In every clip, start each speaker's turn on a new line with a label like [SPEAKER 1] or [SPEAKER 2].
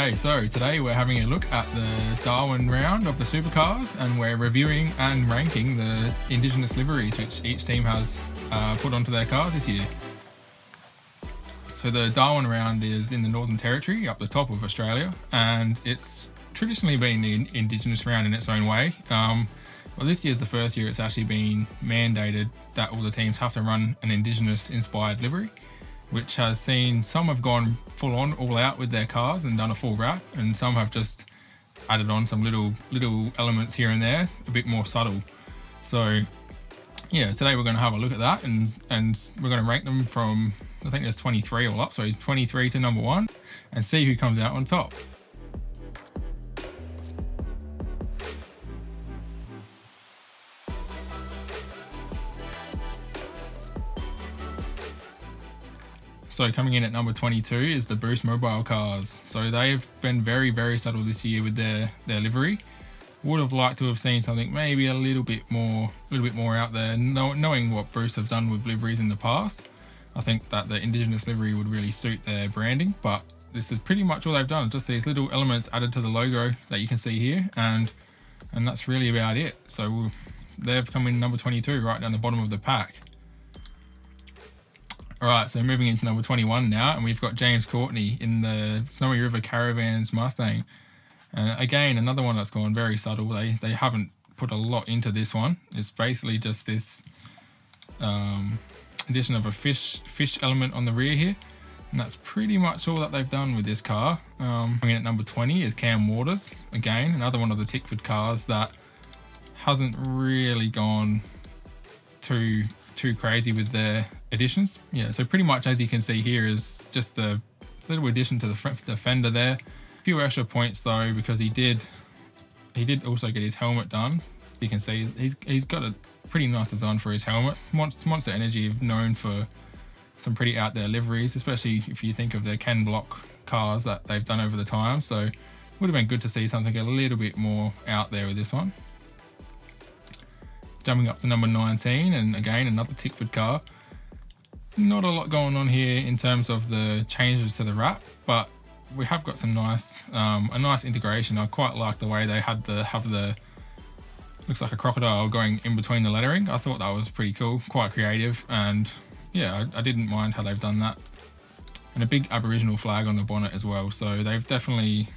[SPEAKER 1] Okay, so today we're having a look at the Darwin round of the Supercars, and we're reviewing and ranking the Indigenous liveries which each team has put onto their cars this year. So the Darwin round is in the Northern Territory, up the top of Australia, and it's traditionally been the Indigenous round in its own way. Well, this year's the first year it's actually been mandated that all the teams have to run an Indigenous inspired livery, which has seen some have gone full on all out with their cars and done a full wrap, and some have just added on some little elements here and there, a bit more subtle. So yeah, today we're going to have a look at that, and we're going to rank them from, I think there's 23 all up, so 23 to number 1, and see who comes out on top. So coming in at number 22 is the Boost Mobile Cars. So they've been very subtle this year with their livery. Would have liked to have seen something maybe a little bit more out there. Knowing what Boost have done with liveries in the past, I think that the Indigenous livery would really suit their branding. But this is pretty much all they've done. Just these little elements added to the logo that you can see here, and that's really about it. So they've come in number 22, right down the bottom of the pack. Alright, so moving into number 21 now, and we've got James Courtney in the Snowy River Caravans Mustang. Again, another one that's gone very subtle. They haven't put a lot into this one. It's basically just this addition of a fish element on the rear here, and that's pretty much all that they've done with this car. Coming in at number 20 is Cam Waters. Again, another one of the TICKFORD cars that hasn't really gone too crazy with their additions. Yeah, so pretty much as you can see here is just a little addition to the fender there. A few extra points though, because he did also get his helmet done. You can see he's got a pretty nice design for his helmet. Monster Energy have known for some pretty out there liveries, especially if you think of their Ken Block cars that they've done over the time. So it would have been good to see something a little bit more out there with this one. Jumping up to number 19, and again another TICKFORD car. Not a lot going on here in terms of the changes to the wrap, but we have got some a nice integration. I quite like the way they have the looks like a crocodile going in between the lettering. I thought that was pretty cool, quite creative, and yeah, I didn't mind how they've done that. And a big Aboriginal flag on the bonnet as well, so they've definitely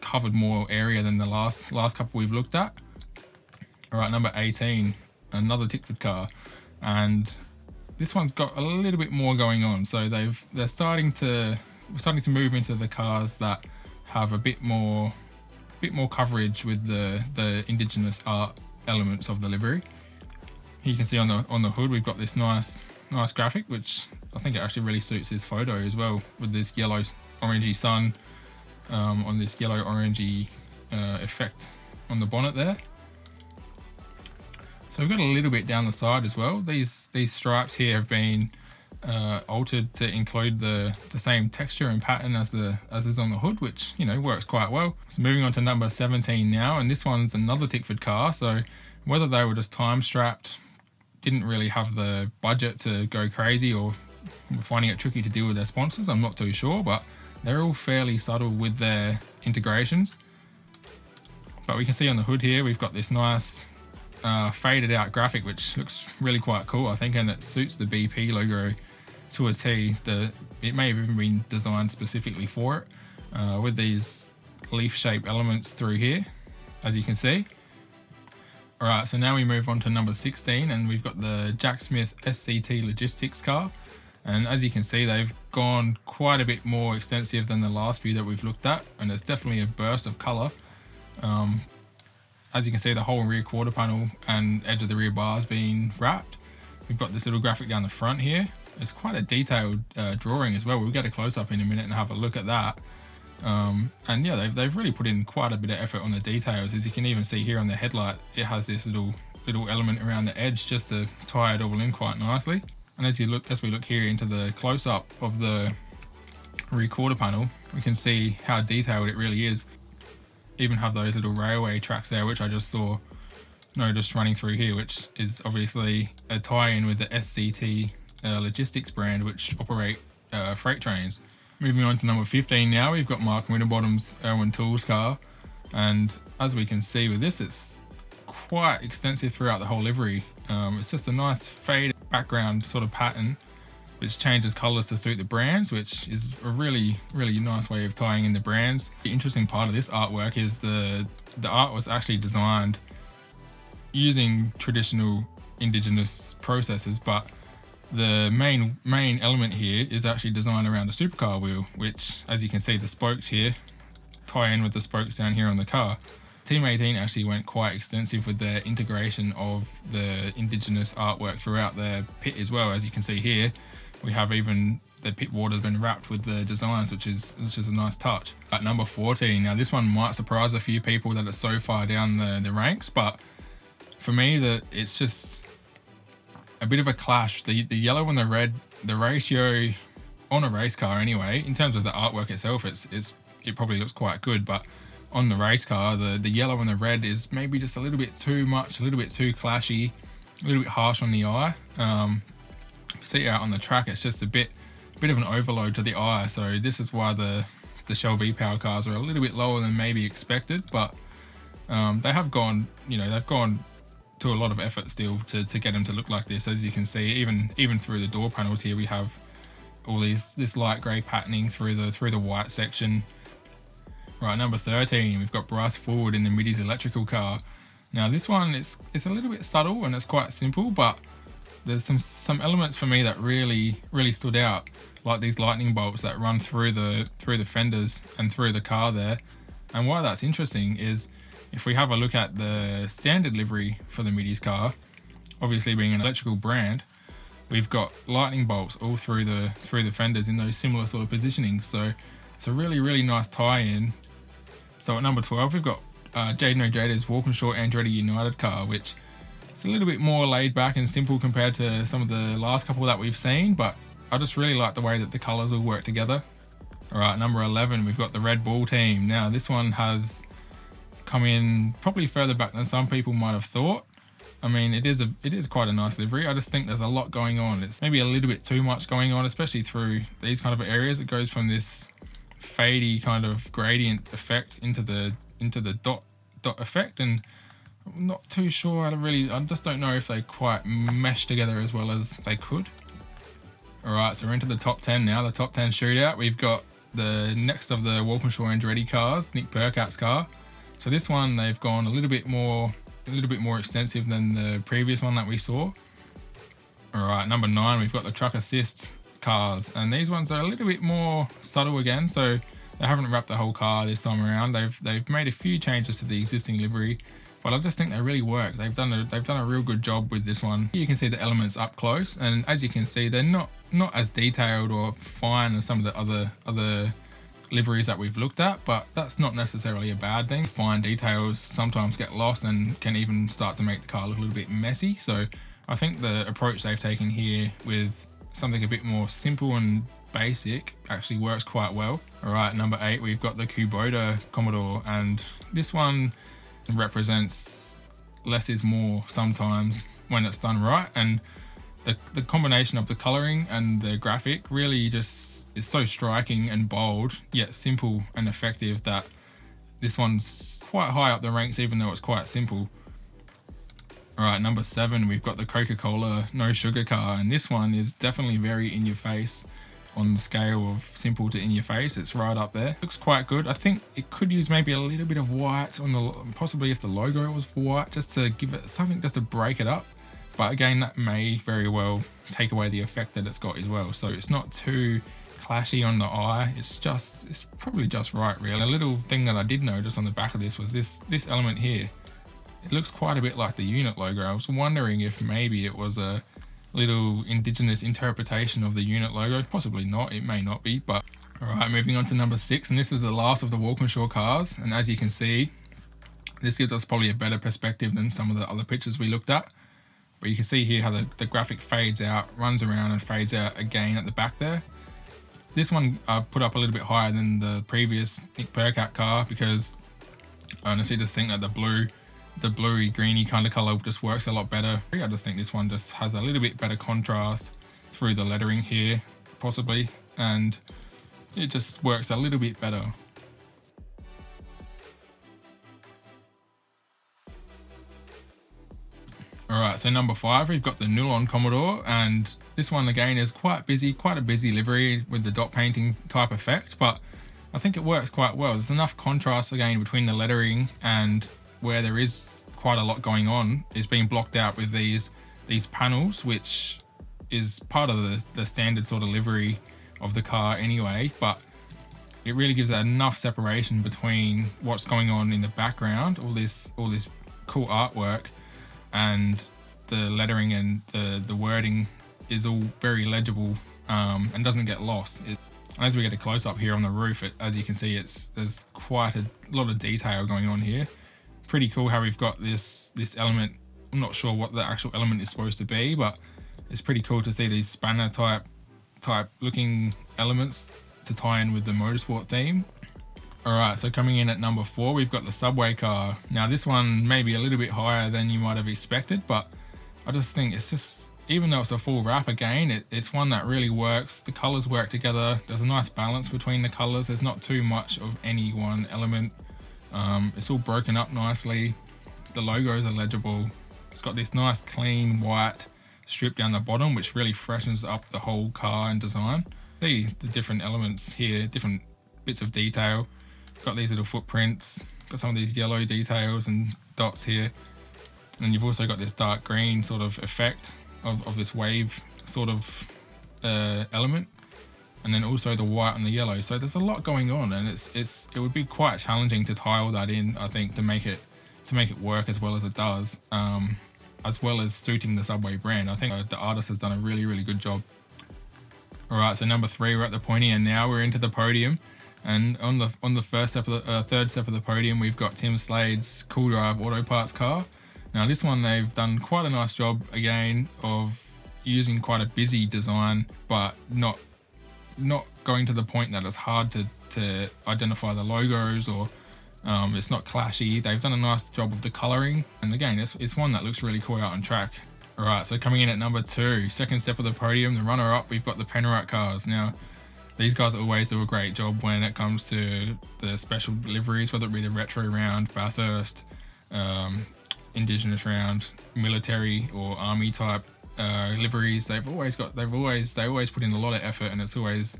[SPEAKER 1] covered more area than the last couple we've looked at. Alright, number 18, another TICKFORD car, and this one's got a little bit more going on. So we're starting to move into the cars that have a bit more coverage with the Indigenous art elements of the livery. Here you can see on the hood we've got this nice graphic, which I think it actually really suits this photo as well, with this yellow orangey sun on this yellow orangey effect on the bonnet there. So we've got a little bit down the side as well. These stripes here have been altered to include the same texture and pattern as is on the hood, which, you know, works quite well. So moving on to number 17 now, and this one's another TICKFORD car. So whether they were just time strapped, didn't really have the budget to go crazy, or were finding it tricky to deal with their sponsors, I'm not too sure, but they're all fairly subtle with their integrations. But we can see on the hood here we've got this nice faded out graphic, which looks really quite cool, I think, and it suits the BP logo to a T. It may have even been designed specifically for it, with these leaf shape elements through here, as you can see. Alright, so now we move on to number 16, and we've got the Jack Smith SCT Logistics car, and as you can see they've gone quite a bit more extensive than the last few that we've looked at, and it's definitely a burst of colour. As you can see, the whole rear quarter panel and edge of the rear bars being wrapped. We've got this little graphic down the front here. It's quite a detailed drawing as well. We'll get a close-up in a minute and have a look at that. And yeah, they've really put in quite a bit of effort on the details. As you can even see here on the headlight, it has this little element around the edge just to tie it all in quite nicely. And as we look here into the close-up of the rear quarter panel, we can see how detailed it really is. Even have those little railway tracks there, which I just saw just running through here, which is obviously a tie-in with the SCT logistics brand, which operate freight trains. Moving on to number 15 now, we've got Mark Winterbottom's Irwin Tools car, and as we can see with this, it's quite extensive throughout the whole livery. It's just a nice faded background sort of pattern which changes colours to suit the brands, which is a really nice way of tying in the brands. The interesting part of this artwork is the art was actually designed using traditional indigenous processes, but the main element here is actually designed around a supercar wheel, which, as you can see, the spokes here tie in with the spokes down here on the car. Team 18 actually went quite extensive with their integration of the indigenous artwork throughout their pit as well. As you can see here, we have even the pit water has been wrapped with the designs, which is a nice touch. At number 14, now this one might surprise a few people that it's so far down the ranks, but for me, it's just a bit of a clash. The yellow and the red, the ratio on a race car anyway, in terms of the artwork itself, it probably looks quite good, but on the race car, the yellow and the red is maybe just a little bit too much, a little bit too clashy, a little bit harsh on the eye. See out on the track, it's just a bit of an overload to the eye. So this is why the Shell V-Power cars are a little bit lower than maybe expected, but they have gone, they've gone to a lot of effort still to get them to look like this. As you can see, even through the door panels here, we have all this light grey patterning through the white section. Right, number 13, we've got Bryce Ford in the Middy's electrical car. Now this one it's a little bit subtle and it's quite simple, but there's some elements for me that really stood out, like these lightning bolts that run through the fenders and through the car there. And why that's interesting is if we have a look at the standard livery for the Middy's car, obviously being an electrical brand, we've got lightning bolts all through the fenders in those similar sort of positionings. So it's a really nice tie-in. So at number 12, we've got Jaden O'Jader's Walkinshaw Andretti United car, which is a little bit more laid back and simple compared to some of the last couple that we've seen, but I just really like the way that the colours all work together. All right, number 11, we've got the Red Bull team. Now this one has come in probably further back than some people might have thought. I mean, it is quite a nice livery. I just think there's a lot going on. It's maybe a little bit too much going on, especially through these kind of areas. It goes from this fadey kind of gradient effect into the dot effect, and I'm not too sure. I just don't know if they quite mesh together as well as they could. All right, so we're into the top 10 now, the top 10 shootout. We've got the next of the Walkinshaw Andretti cars, Nick Percat's car. So this one, they've gone a little bit more extensive than the previous one that we saw. All right, number 9, we've got the Truck Assist cars, and these ones are a little bit more subtle again. So they haven't wrapped the whole car this time around. They've made a few changes to the existing livery, but I just think they really work. They've done a real good job with this one. You can see the elements up close, and as you can see, they're not as detailed or fine as some of the other liveries that we've looked at, but that's not necessarily a bad thing. Fine details sometimes get lost and can even start to make the car look a little bit messy. So I think the approach they've taken here with something a bit more simple and basic actually works quite well. All right, number 8, we've got the Kubroda Commodore, and this one represents less is more sometimes when it's done right, and the combination of the coloring and the graphic really just is so striking and bold, yet simple and effective, that this one's quite high up the ranks even though it's quite simple. All right, number 7, we've got the Coca-Cola No Sugar car, and this one is definitely very in your face on the scale of simple to in your face. It's right up there. Looks quite good. I think it could use maybe a little bit of white on the, possibly if the logo was white, just to give it something, just to break it up. But again, that may very well take away the effect that it's got as well. So it's not too clashy on the eye. It's probably just right, really. A little thing that I did notice on the back of this was this element here. It looks quite a bit like the unit logo. I was wondering if maybe it was a little indigenous interpretation of the unit logo. Possibly not, it may not be, but all right, moving on to number 6, and this is the last of the Walkinshaw cars, and as you can see, this gives us probably a better perspective than some of the other pictures we looked at. But you can see here how the graphic fades out, runs around and fades out again at the back there. This one I put up a little bit higher than the previous Nick Percat car, because I honestly just think that the bluey greeny kind of color just works a lot better. I just think this one just has a little bit better contrast through the lettering here, possibly, and it just works a little bit better. Alright, so number 5, we've got the Nulon Commodore, and this one again is quite a busy livery with the dot painting type effect, but I think it works quite well. There's enough contrast again between the lettering and where there is quite a lot going on is being blocked out with these panels, which is part of the standard sort of livery of the car anyway, but it really gives enough separation between what's going on in the background, all this cool artwork, and the lettering and the wording is all very legible and doesn't get lost. As we get a close up here on the roof, as you can see, there's quite a lot of detail going on here. Pretty cool how we've got this element. I'm not sure what the actual element is supposed to be, but it's pretty cool to see these spanner type looking elements to tie in with the motorsport theme. Alright, so coming in at number 4, we've got the subway car. Now this one may be a little bit higher than you might have expected, but I just think it's just, even though it's a full wrap again, it's one that really works. The colors work together. There's a nice balance between the colors. There's not too much of any one element. It's all broken up nicely. The logos are legible. It's got this nice clean white strip down the bottom, which really freshens up the whole car and design. See the different elements here, different bits of detail. Got these little footprints, got some of these yellow details and dots here. And you've also got this dark green sort of effect of this wave sort of element. And then also the white and the yellow. So there's a lot going on, and it would be quite challenging to tie all that in, I think, to make it work as well as it does, as well as suiting the Subway brand. I think the artist has done a really good job. Alright, so number 3, we're at the pointy end now. We're into the podium. And on the first step of the third step of the podium, we've got Tim Slade's COOLDRIVE auto parts car. Now this one, they've done quite a nice job again of using quite a busy design, but not going to the point that it's hard to identify the logos, or it's not clashy. They've done a nice job of the coloring, and again, it's one that looks really cool out on track. Alright, so coming in at number 2, second step of the podium, the runner up, we've got the Panerai Cars. Now these guys always do a great job when it comes to the special liveries, whether it be the retro round, Bathurst, Indigenous round, military or army type liveries. They always put in a lot of effort, and it's always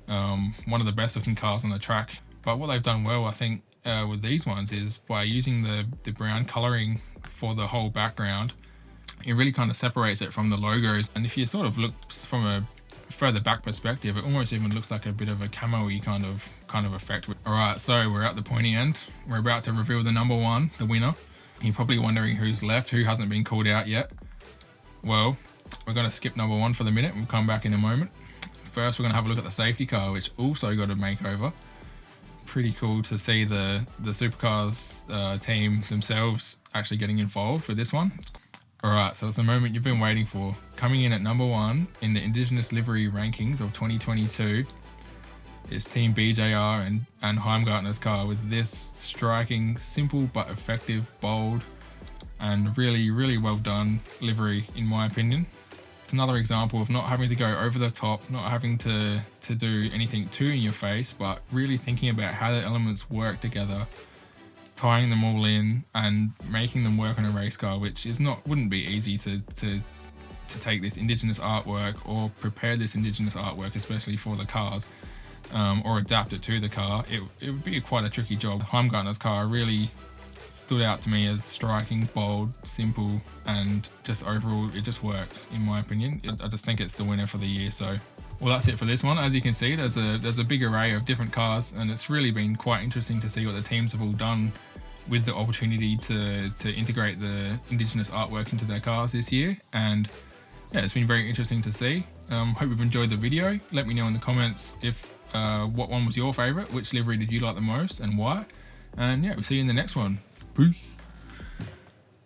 [SPEAKER 1] one of the best looking cars on the track. But what they've done well, I think, with these ones is by using the brown coloring for the whole background, it really kind of separates it from the logos. And if you sort of look from a further back perspective, it almost even looks like a bit of a camo-y kind of effect. Alright, so we're at the pointy end. We're about to reveal the number 1, the winner. You're probably wondering who's left, who hasn't been called out yet. Well, we're going to skip number 1 for the minute. We'll come back in a moment. First, we're going to have a look at the safety car, which also got a makeover. Pretty cool to see the Supercars team themselves actually getting involved with this one. Alright, so it's the moment you've been waiting for. Coming in at number 1 in the Indigenous Livery Rankings of 2022 is Team BJR and Heimgartner's car with this striking, simple but effective, bold, and really well done livery, in my opinion. It's another example of not having to go over the top, not having to do anything too in your face, but really thinking about how the elements work together, tying them all in and making them work on a race car, which wouldn't be easy to take this Indigenous artwork or prepare this Indigenous artwork, especially for the cars, or adapt it to the car. It would be quite a tricky job. Heimgartner's car really stood out to me as striking, bold, simple, and just overall it just works, in my opinion. I just think it's the winner for the year. So, well, that's it for this one. As you can see, there's a big array of different cars, and it's really been quite interesting to see what the teams have all done with the opportunity to integrate the Indigenous artwork into their cars this year. And yeah, it's been very interesting to see. Hope you've enjoyed the video. Let me know in the comments if what one was your favorite, which livery did you like the most and why. And yeah, we'll see you in the next one. Peace.